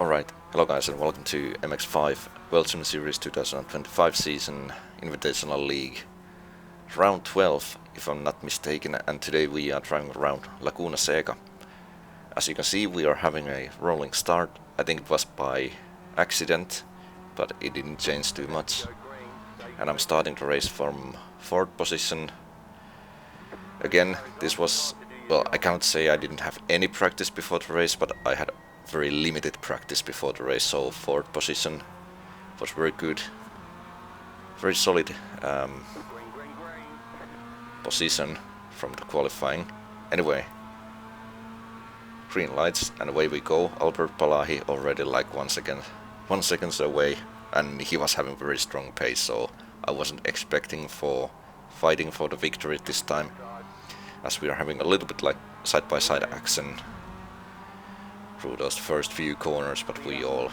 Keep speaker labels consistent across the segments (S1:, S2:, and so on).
S1: Alright, hello guys and welcome to MX5 World Sim Series 2025 season Invitational League round 12 if I'm not mistaken, and today we are driving around Laguna Seca. As you can see, we are having a rolling start. I think it was by accident, but it didn't change too much. And I'm starting the race from 4th position. Again, this was, well, I can't say I didn't have any practice before the race, but I had very limited practice before the race, so 4th position was very good, very solid position from the qualifying. Anyway, green lights and away we go. Albert Palahi already like 1 second away, and he was having very strong pace, so I wasn't expecting for fighting for the victory this time, as we are having a little bit like side-by-side action through those first few corners, but we all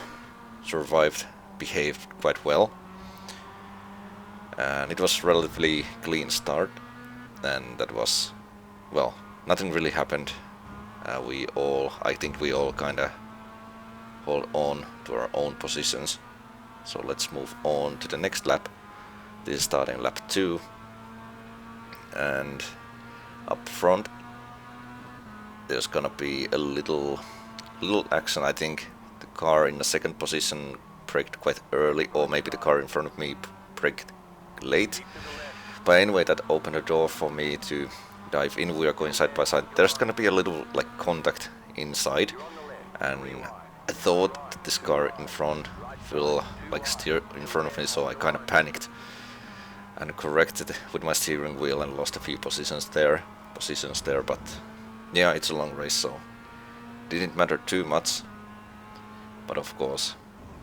S1: survived, behaved quite well, and it was relatively clean start, and that was, well, nothing really happened. I think we all kinda hold on to our own positions, so let's move on to the next lap. This is starting lap 2, and up front there's gonna be a little action. I think the car in the 2nd position braked quite early, or maybe the car in front of me braked late. But anyway, that opened the door for me to dive in. We are going side by side. There's gonna be a little like contact inside, and I thought that this car in front will like steer in front of me, so I kind of panicked and corrected with my steering wheel and lost a few positions there. But yeah, it's a long race, so didn't matter too much, but of course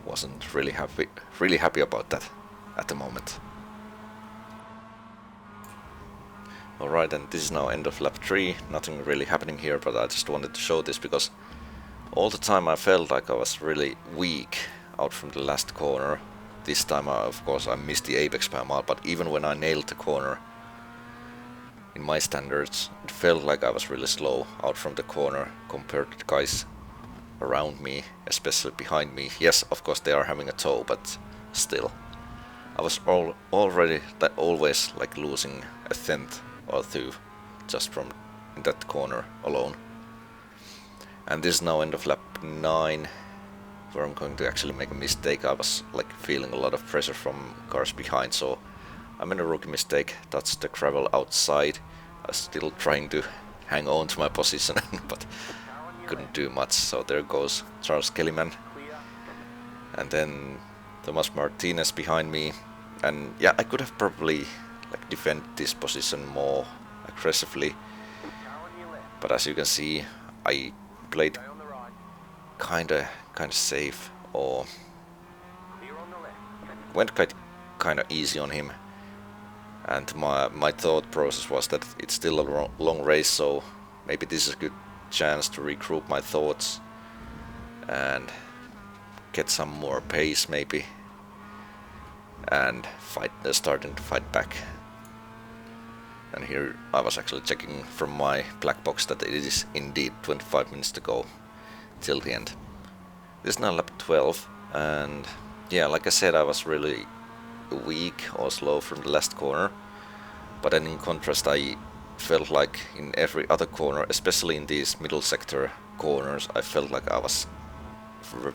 S1: wasn't really happy about that at the moment. Alright, and this is now end of lap 3, nothing really happening here, but I just wanted to show this because all the time I felt like I was really weak out from the last corner. This time of course I missed the apex by a mile, but even when I nailed the corner, in my standards, it felt like I was really slow out from the corner compared to the guys around me, especially behind me. Yes, of course they are having a tow, but still, I was always like losing a tenth or two just from that corner alone. And this is now end of lap 9, where I'm going to actually make a mistake. I was like feeling a lot of pressure from cars behind, so I made a rookie mistake, touched the gravel outside. I was still trying to hang on to my position, but couldn't do much. So there goes Charles Kellyman, and then Thomas Martinez behind me. And yeah, I could have probably like defended this position more aggressively, but as you can see, I played kinda safe, or went kinda easy on him. And my thought process was that it's still a long race, so maybe this is a good chance to regroup my thoughts and get some more pace maybe, and starting to fight back. And here I was actually checking from my black box that it is indeed 25 minutes to go till the end. This is now lap 12, and yeah, like I said, I was really weak or slow from the last corner, but then in contrast I felt like in every other corner, especially in these middle sector corners, I felt like I was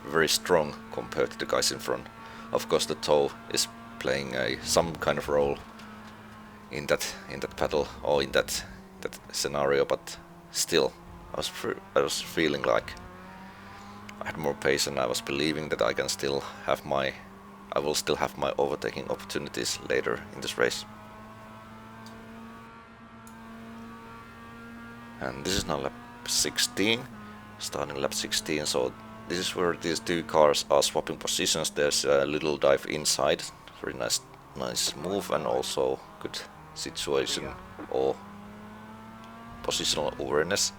S1: very strong compared to the guys in front. Of course the tow is playing some kind of role in that battle, or in that scenario, but still I was feeling like I had more pace, and I was believing that I will still have my overtaking opportunities later in this race. And this is now lap 16, starting lap 16, so this is where these two cars are swapping positions. There's a little dive inside, very nice move, and also good situation or positional awareness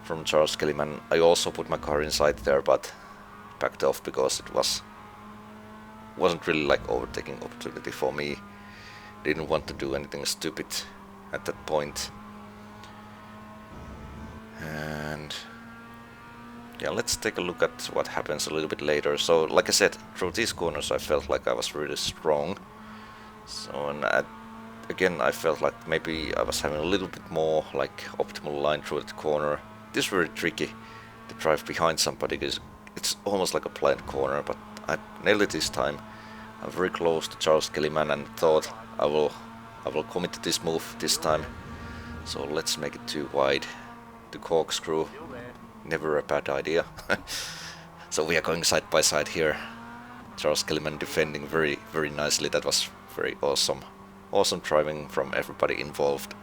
S1: from Charles Kellyman. I also put my car inside there, but backed off because it wasn't really like overtaking opportunity for me. Didn't want to do anything stupid at that point. And yeah, let's take a look at what happens a little bit later. So, like I said, through these corners I felt like I was really strong. So, and again, I felt like maybe I was having a little bit more like optimal line through the corner. This is very tricky to drive behind somebody because it's almost like a blind corner, but I nailed it this time. I'm very close to Charles Kellyman and thought I will commit to this move this time. So let's make it too wide. The corkscrew, never a bad idea. So we are going side by side here. Charles Kellyman defending very, very nicely. That was very awesome. Awesome driving from everybody involved.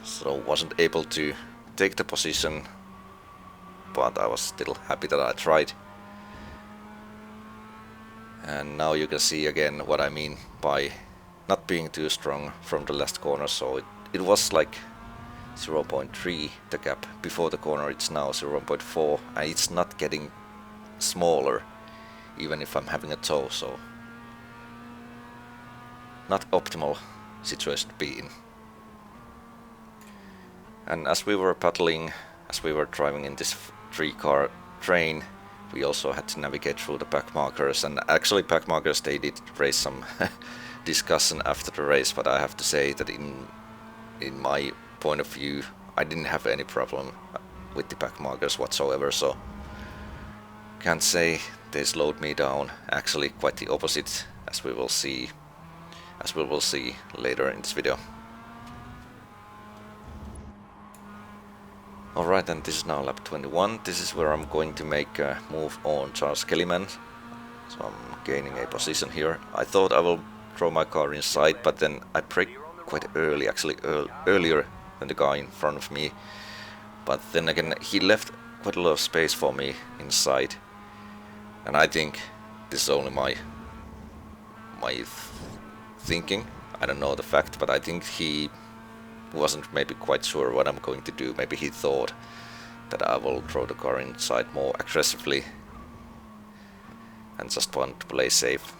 S1: So wasn't able to take the position, but I was still happy that I tried. And now you can see again what I mean by not being too strong from the last corner. So it was like 0.3 the gap before the corner. It's now 0.4 and it's not getting smaller even if I'm having a tow, so not optimal situation to be in. And as we were paddling, as we were driving in this 3-car train, we also had to navigate through the back markers, and actually back markers, they did raise some discussion after the race, but I have to say that in my point of view I didn't have any problem with the back markers whatsoever, so can't say they slowed me down. Actually quite the opposite, as we will see later in this video. Alright, and this is now lap 21. This is where I'm going to make a move on Charles Kellyman. So I'm gaining a position here. I thought I will throw my car inside, but then I braked quite early, actually earlier than the guy in front of me. But then again, he left quite a lot of space for me inside. And I think this is only my thinking. I don't know the fact, but I think he wasn't maybe quite sure what I'm going to do. Maybe he thought that I will throw the car inside more aggressively and just want to play safe.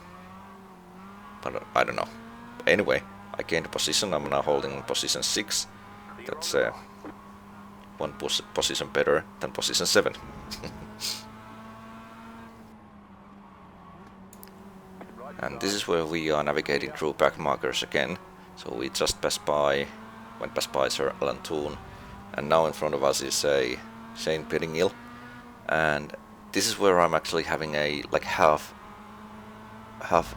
S1: But I don't know. Anyway, I gained a position. I'm now holding position 6. That's one position better than position 7. And this is where we are navigating through back markers again. So we just went past by Sir Alan Toon, and now in front of us is a Shane Pettingill, and this is where I'm actually having a like half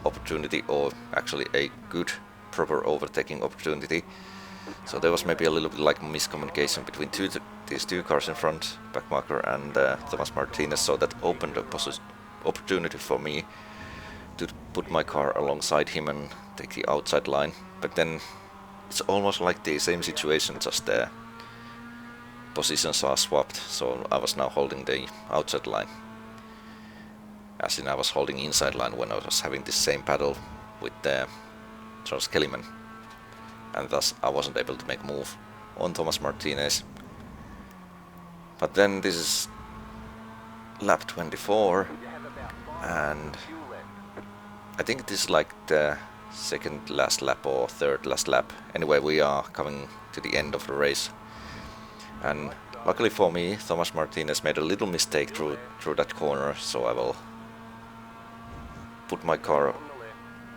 S1: opportunity, or actually a good proper overtaking opportunity. So there was maybe a little bit like miscommunication between these two cars in front, back marker and Thomas Martinez, so that opened a opportunity for me to put my car alongside him and take the outside line. But then it's almost like the same situation, just the positions are swapped, so I was now holding the outside line, as in I was holding inside line when I was having this same battle with Charles Kellyman, and thus I wasn't able to make a move on Thomas Martinez. But then this is lap 24, and I think this is like the second last lap or third last lap. Anyway, we are coming to the end of the race, and luckily for me, Thomas Martinez made a little mistake through that corner, so I will put my car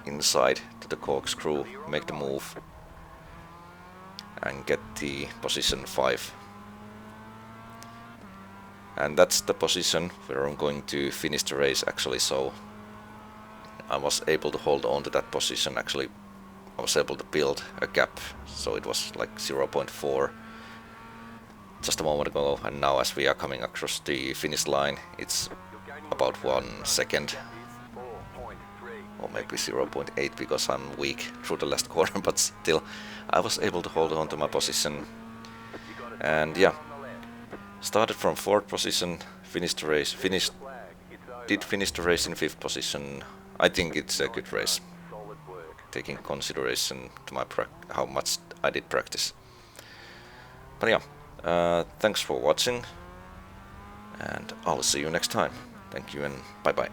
S1: inside to the corkscrew, make the move and get the position 5. And that's the position where I'm going to finish the race actually, so I was able to hold on to that position. Actually, I was able to build a gap, so it was like 0.4 just a moment ago, and now as we are coming across the finish line, it's about 1 second, or maybe 0.8 because I'm weak through the last corner, but still I was able to hold on to my position. And yeah, started from 4th position, finished the race, did finish the race in 5th position. I think it's a good race, taking consideration to my how much I did practice. But yeah, thanks for watching, and I'll see you next time. Thank you and bye bye.